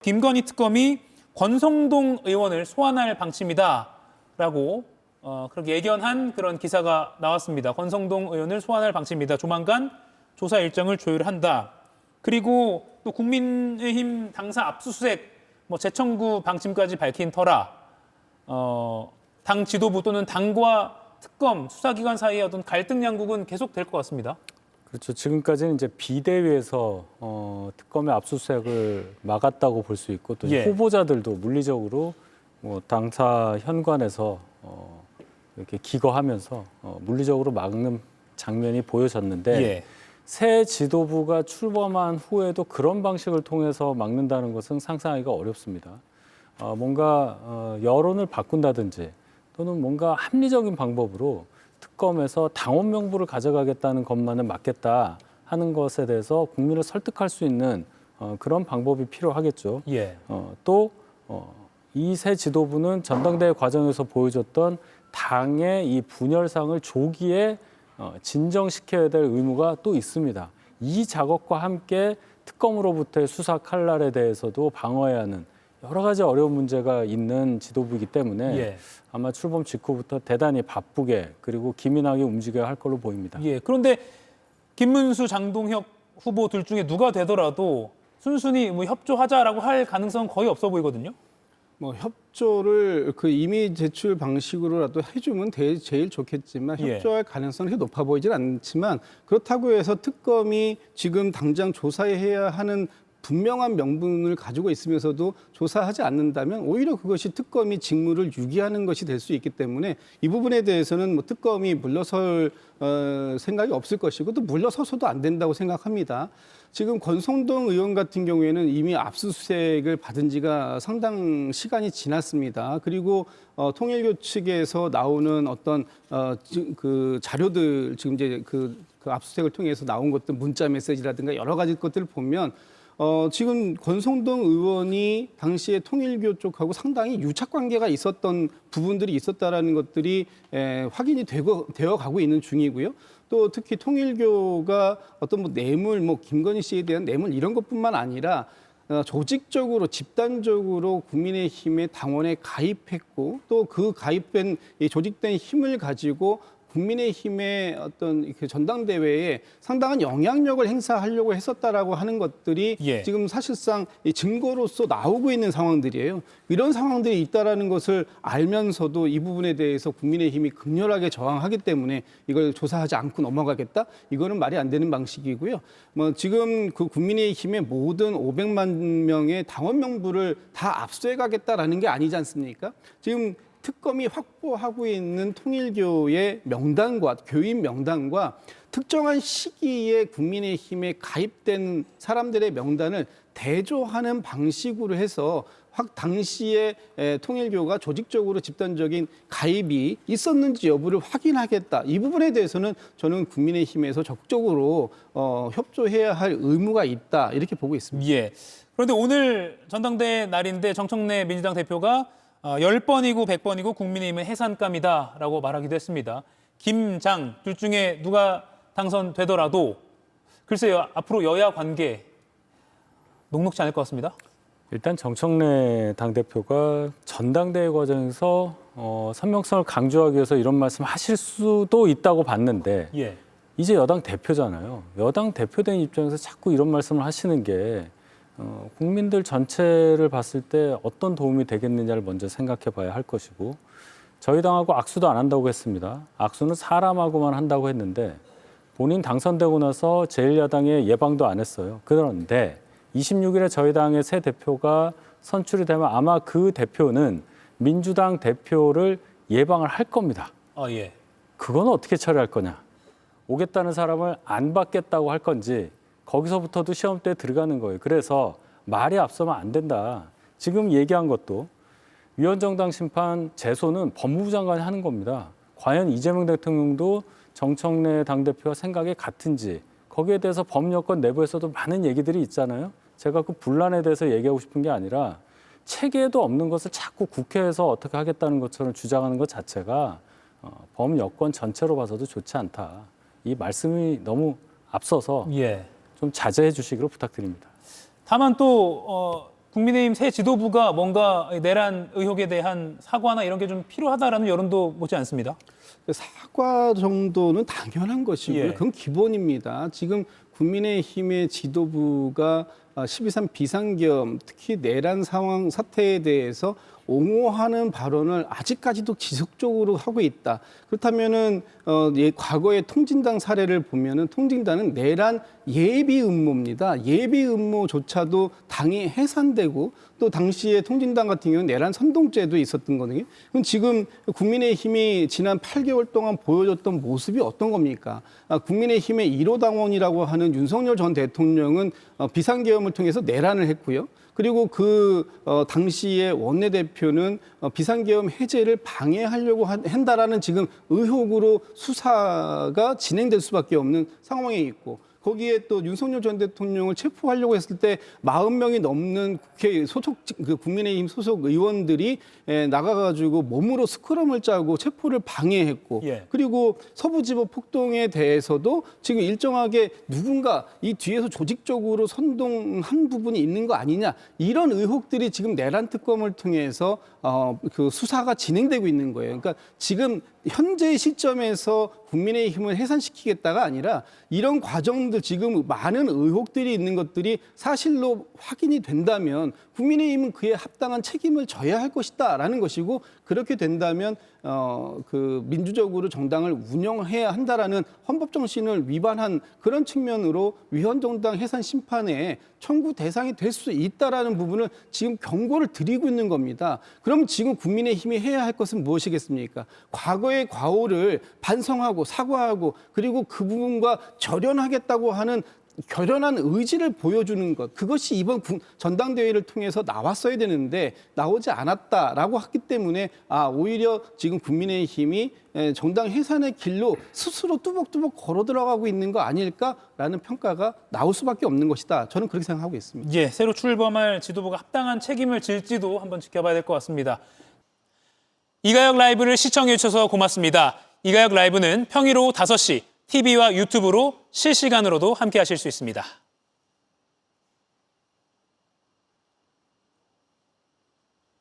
김건희 특검이 권성동 의원을 소환할 방침이다라고 그렇게 예견한 그런 기사가 나왔습니다. 권성동 의원을 소환할 방침이다. 조만간 조사 일정을 조율한다. 그리고 또 국민의힘 당사 압수수색 재청구 방침까지 밝힌 터라 당 지도부 또는 당과 특검 수사기관 사이의 어떤 갈등 양국은 계속될 것 같습니다. 그렇죠. 지금까지는 이제 비대위에서 특검의 압수수색을 막았다고 볼 수 있고 또 후보자들도 물리적으로 당사 현관에서 이렇게 기거하면서 물리적으로 막는 장면이 보여졌는데 새 지도부가 출범한 후에도 그런 방식을 통해서 막는다는 것은 상상하기가 어렵습니다. 뭔가 여론을 바꾼다든지 또는 뭔가 합리적인 방법으로 특검에서 당원 명부를 가져가겠다는 것만은 맞겠다 하는 것에 대해서 국민을 설득할 수 있는 그런 방법이 필요하겠죠. 또 이 새 지도부는 전당대회 과정에서 보여줬던 당의 이 분열상을 조기에 진정시켜야 될 의무가 또 있습니다. 이 작업과 함께 특검으로부터의 수사 칼날에 대해서도 방어해야 하는 여러 가지 어려운 문제가 있는 지도부이기 때문에 아마 출범 직후부터 대단히 바쁘게 그리고 기민하게 움직여야 할 걸로 보입니다. 그런데 김문수, 장동혁 후보 둘 중에 누가 되더라도 순순히 협조하자라고 할 가능성은 거의 없어 보이거든요. 협조를 그 이미 제출 방식으로라도 해주면 제일 좋겠지만 협조할 가능성이 높아 보이진 않지만 그렇다고 해서 특검이 지금 당장 조사해야 하는 분명한 명분을 가지고 있으면서도 조사하지 않는다면 오히려 그것이 특검이 직무를 유기하는 것이 될 수 있기 때문에 이 부분에 대해서는 특검이 물러설 생각이 없을 것이고 또 물러서서도 안 된다고 생각합니다. 지금 권성동 의원 같은 경우에는 이미 압수수색을 받은 지가 상당 시간이 지났습니다. 그리고 통일교 측에서 나오는 어떤 그 자료들 지금 이제 그 압수수색을 통해서 나온 것들 문자 메시지라든가 여러 가지 것들을 보면 지금 권성동 의원이 당시에 통일교 쪽하고 상당히 유착 관계가 있었던 부분들이 있었다라는 것들이 확인이 되어 가고 있는 중이고요. 또 특히 통일교가 어떤 뇌물, 김건희 씨에 대한 뇌물 이런 것뿐만 아니라 조직적으로 집단적으로 국민의힘의 당원에 가입했고 또 그 가입된 조직된 힘을 가지고 국민의힘의 어떤 그 전당대회에 상당한 영향력을 행사하려고 했었다라고 하는 것들이 지금 사실상 증거로서 나오고 있는 상황들이에요. 이런 상황들이 있다라는 것을 알면서도 이 부분에 대해서 국민의힘이 극렬하게 저항하기 때문에 이걸 조사하지 않고 넘어가겠다? 이거는 말이 안 되는 방식이고요. 지금 그 국민의힘의 모든 500만 명의 당원 명부를 다 압수해가겠다라는 게 아니지 않습니까? 지금 특검이 확보하고 있는 통일교의 명단과 교인 명단과 특정한 시기에 국민의힘에 가입된 사람들의 명단을 대조하는 방식으로 해서 당시에 통일교가 조직적으로 집단적인 가입이 있었는지 여부를 확인하겠다. 이 부분에 대해서는 저는 국민의힘에서 적극적으로 협조해야 할 의무가 있다. 이렇게 보고 있습니다. 그런데 오늘 전당대회 날인데 정청래 민주당 대표가 10번이고 100번이고 국민의힘은 해산감이다라고 말하기도 했습니다. 김, 장 둘 중에 누가 당선되더라도 글쎄요, 앞으로 여야 관계 녹록지 않을 것 같습니다. 일단 정청래 당대표가 전당대회 과정에서 선명성을 강조하기 위해서 이런 말씀 하실 수도 있다고 봤는데 이제 여당 대표잖아요. 여당 대표된 입장에서 자꾸 이런 말씀을 하시는 게 국민들 전체를 봤을 때 어떤 도움이 되겠느냐를 먼저 생각해 봐야 할 것이고 저희 당하고 악수도 안 한다고 했습니다. 악수는 사람하고만 한다고 했는데 본인 당선되고 나서 제1야당에 예방도 안 했어요. 그런데 26일에 저희 당의 새 대표가 선출이 되면 아마 그 대표는 민주당 대표를 예방을 할 겁니다. 그건 어떻게 처리할 거냐. 오겠다는 사람을 안 받겠다고 할 건지 거기서부터도 시험대에 들어가는 거예요. 그래서 말이 앞서면 안 된다. 지금 얘기한 것도 위헌정당 심판 제소는 법무부 장관이 하는 겁니다. 과연 이재명 대통령도 정청래 당대표와 생각이 같은지 거기에 대해서 법여권 내부에서도 많은 얘기들이 있잖아요. 제가 그 분란에 대해서 얘기하고 싶은 게 아니라 체계에도 없는 것을 자꾸 국회에서 어떻게 하겠다는 것처럼 주장하는 것 자체가 법여권 전체로 봐서도 좋지 않다. 이 말씀이 너무 앞서서 좀 자제해 주시기로 부탁드립니다. 다만 또 국민의힘 새 지도부가 뭔가 내란 의혹에 대한 사과나 이런 게 좀 필요하다라는 여론도 못지 않습니다. 사과 정도는 당연한 것이고요. 예. 그건 기본입니다. 지금 국민의힘의 지도부가 12.3 비상계엄, 특히 내란 상황 사태에 대해서 옹호하는 발언을 아직까지도 지속적으로 하고 있다. 그렇다면은 과거의 통진당 사례를 보면은 통진당은 내란 예비 음모입니다. 예비 음모조차도 당이 해산되고 또 당시에 통진당 같은 경우는 내란 선동죄도 있었던 거거든요. 그럼 지금 국민의힘이 지난 8개월 동안 보여줬던 모습이 어떤 겁니까? 국민의힘의 1호 당원이라고 하는 윤석열 전 대통령은 비상계엄을 통해서 내란을 했고요. 그리고 당시에 원내대표는 비상계엄 해제를 방해하려고 한다라는 지금 의혹으로 수사가 진행될 수밖에 없는 상황에 있고, 거기에 또 윤석열 전 대통령을 체포하려고 했을 때 40명이 넘는 국회 국민의힘 소속 의원들이 나가가지고 몸으로 스크럼을 짜고 체포를 방해했고, 예. 그리고 서부지법 폭동에 대해서도 지금 일정하게 누군가 이 뒤에서 조직적으로 선동한 부분이 있는 거 아니냐, 이런 의혹들이 지금 내란 특검을 통해서 수사가 진행되고 있는 거예요. 그러니까 지금 현재 시점에서 국민의힘을 해산시키겠다가 아니라 이런 과정들, 지금 많은 의혹들이 있는 것들이 사실로 확인이 된다면 국민의힘은 그에 합당한 책임을 져야 할 것이다라는 것이고, 그렇게 된다면 민주적으로 정당을 운영해야 한다라는 헌법 정신을 위반한 그런 측면으로 위헌정당 해산 심판에 청구 대상이 될 수 있다라는 부분을 지금 경고를 드리고 있는 겁니다. 그럼 지금 국민의힘이 해야 할 것은 무엇이겠습니까? 과거의 과오를 반성하고 사과하고, 그리고 그 부분과 절연하겠다고 하는 결연한 의지를 보여주는 것, 그것이 이번 전당대회를 통해서 나왔어야 되는데 나오지 않았다라고 했기 때문에 오히려 지금 국민의힘이 정당 해산의 길로 스스로 뚜벅뚜벅 걸어 들어가고 있는 거 아닐까라는 평가가 나올 수밖에 없는 것이다. 저는 그렇게 생각하고 있습니다. 예, 새로 출범할 지도부가 합당한 책임을 질지도 한번 지켜봐야 될 것 같습니다. 이가혁 라이브를 시청해 주셔서 고맙습니다. 이가혁 라이브는 평일 오후 5시 TV와 유튜브로 실시간으로도 함께 하실 수 있습니다.